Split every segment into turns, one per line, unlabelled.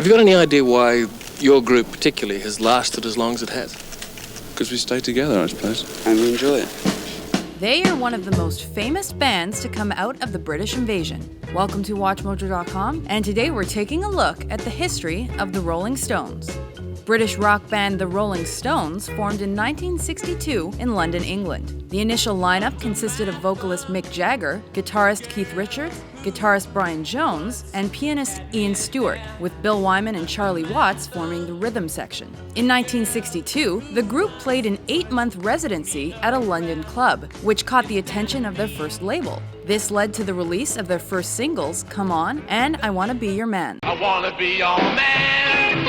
you got any idea why your group particularly has lasted as long as it has?
Because we stay together, I suppose.
And we enjoy it.
They are one of the most famous bands to come out of the British invasion. Welcome to WatchMojo.com, and today we're taking a look at the history of the Rolling Stones. British rock band The Rolling Stones formed in 1962 in London, England. The initial lineup consisted of vocalist Mick Jagger, guitarist Keith Richards, guitarist Brian Jones, and pianist Ian Stewart, with Bill Wyman and Charlie Watts forming the rhythm section. In 1962, the group played an 8-month residency at a London club, which caught the attention of their first label. This led to the release of their first singles, Come On and I Wanna Be Your Man.
I wanna be your man.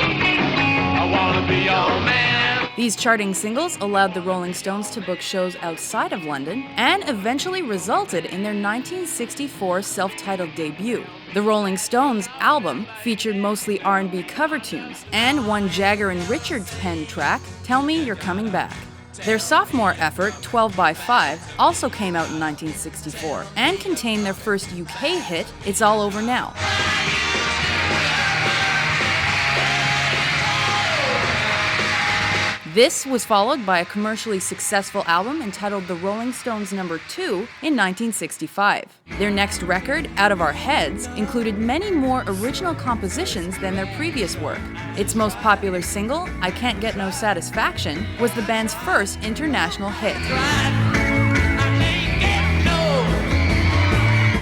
I wanna be your man.
These charting singles allowed the Rolling Stones to book shows outside of London and eventually resulted in their 1964 self-titled debut. The Rolling Stones album featured mostly R&B cover tunes and one Jagger and Richards penned track, Tell Me You're Coming Back. Their sophomore effort, 12 by 5, also came out in 1964 and contained their first UK hit, It's All Over Now. This was followed by a commercially successful album entitled The Rolling Stones No. 2 in 1965. Their next record, Out of Our Heads, included many more original compositions than their previous work. Its most popular single, I Can't Get No Satisfaction, was the band's first international hit.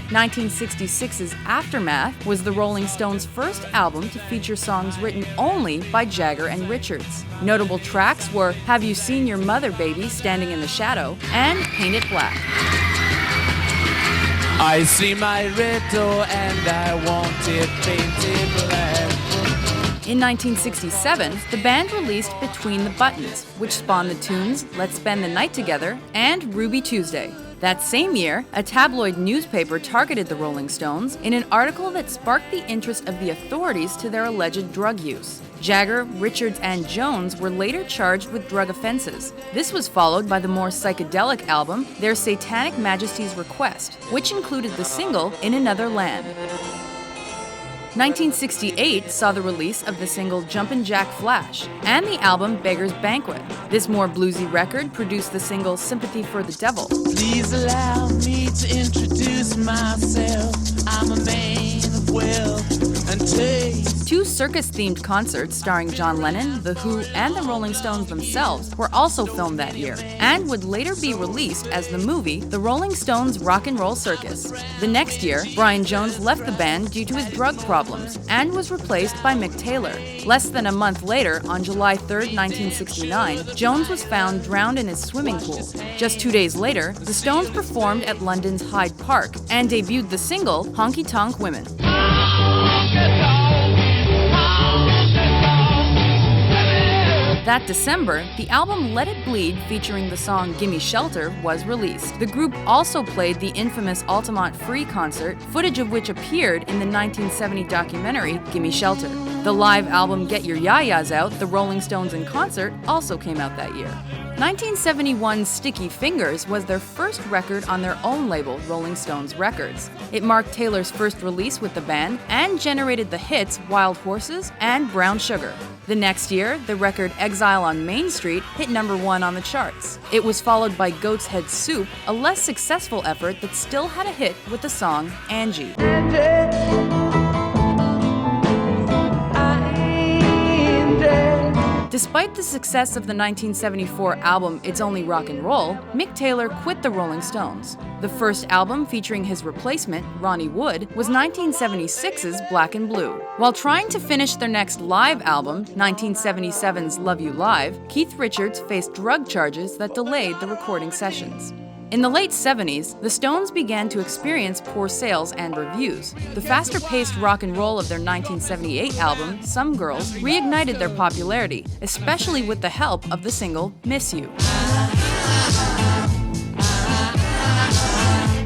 1966's Aftermath was the Rolling Stones' first album to feature songs written only by Jagger and Richards. Notable tracks were Have You Seen Your Mother, Baby, Standing in the Shadow, and Paint It Black.
I see my riddle and I want it painted black.
In 1967, the band released Between the Buttons, which spawned the tunes Let's Spend the Night Together and Ruby Tuesday. That same year, a tabloid newspaper targeted the Rolling Stones in an article that sparked the interest of the authorities to their alleged drug use. Jagger, Richards, and Jones were later charged with drug offenses. This was followed by the more psychedelic album, Their Satanic Majesty's Request, which included the single In Another Land. 1968 saw the release of the single Jumpin' Jack Flash and the album Beggar's Banquet. This more bluesy record produced the single Sympathy for the Devil.
Please allow me to introduce myself. I'm a man of wealth and taste.
2 Circus-themed concerts starring John Lennon, The Who, and the Rolling Stones themselves were also filmed that year and would later be released as the movie The Rolling Stones Rock and Roll Circus. The next year, Brian Jones left the band due to his drug problems and was replaced by Mick Taylor. Less than a month later, on July 3, 1969, Jones was found drowned in his swimming pool. Just 2 days later, the Stones performed at London's Hyde Park and debuted the single Honky Tonk Women. That December, the album Let It Bleed, featuring the song Gimme Shelter, was released. The group also played the infamous Altamont Free concert, footage of which appeared in the 1970 documentary Gimme Shelter. The live album Get Your Ya-Ya's Out, The Rolling Stones in Concert, also came out that year. 1971's Sticky Fingers was their first record on their own label, Rolling Stones Records. It marked Taylor's first release with the band and generated the hits Wild Horses and Brown Sugar. The next year, the record Exile on Main Street hit number 1 on the charts. It was followed by Goat's Head Soup, a less successful effort that still had a hit with the song Angie. Despite the success of the 1974 album It's Only Rock and Roll, Mick Taylor quit the Rolling Stones. The first album featuring his replacement, Ronnie Wood, was 1976's Black and Blue. While trying to finish their next live album, 1977's Love You Live, Keith Richards faced drug charges that delayed the recording sessions. In the late 70s, the Stones began to experience poor sales and reviews. The faster-paced rock and roll of their 1978 album, Some Girls, reignited their popularity, especially with the help of the single Miss You.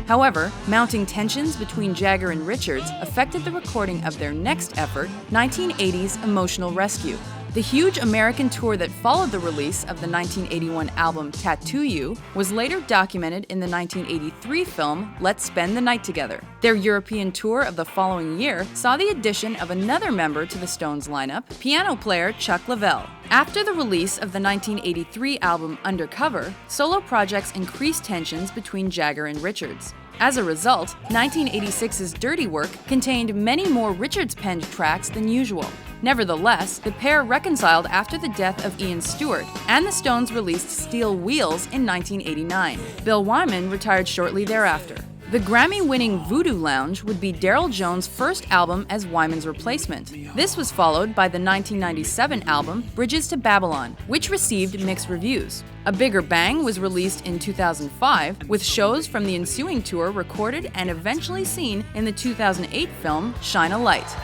However, mounting tensions between Jagger and Richards affected the recording of their next effort, 1980's Emotional Rescue. The huge American tour that followed the release of the 1981 album Tattoo You was later documented in the 1983 film Let's Spend the Night Together. Their European tour of the following year saw the addition of another member to the Stones lineup, piano player Chuck Leavell. After the release of the 1983 album Undercover, solo projects increased tensions between Jagger and Richards. As a result, 1986's Dirty Work contained many more Richards-penned tracks than usual. Nevertheless, the pair reconciled after the death of Ian Stewart, and the Stones released Steel Wheels in 1989. Bill Wyman retired shortly thereafter. The Grammy-winning Voodoo Lounge would be Darryl Jones' first album as Wyman's replacement. This was followed by the 1997 album Bridges to Babylon, which received mixed reviews. A Bigger Bang was released in 2005, with shows from the ensuing tour recorded and eventually seen in the 2008 film Shine a Light.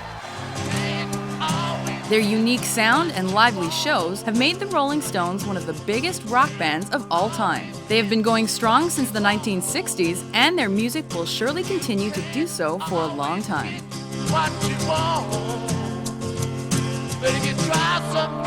Their unique sound and lively shows have made the Rolling Stones one of the biggest rock bands of all time. They have been going strong since the 1960s, and their music will surely continue to do so for a long time.
What you want, but if you try some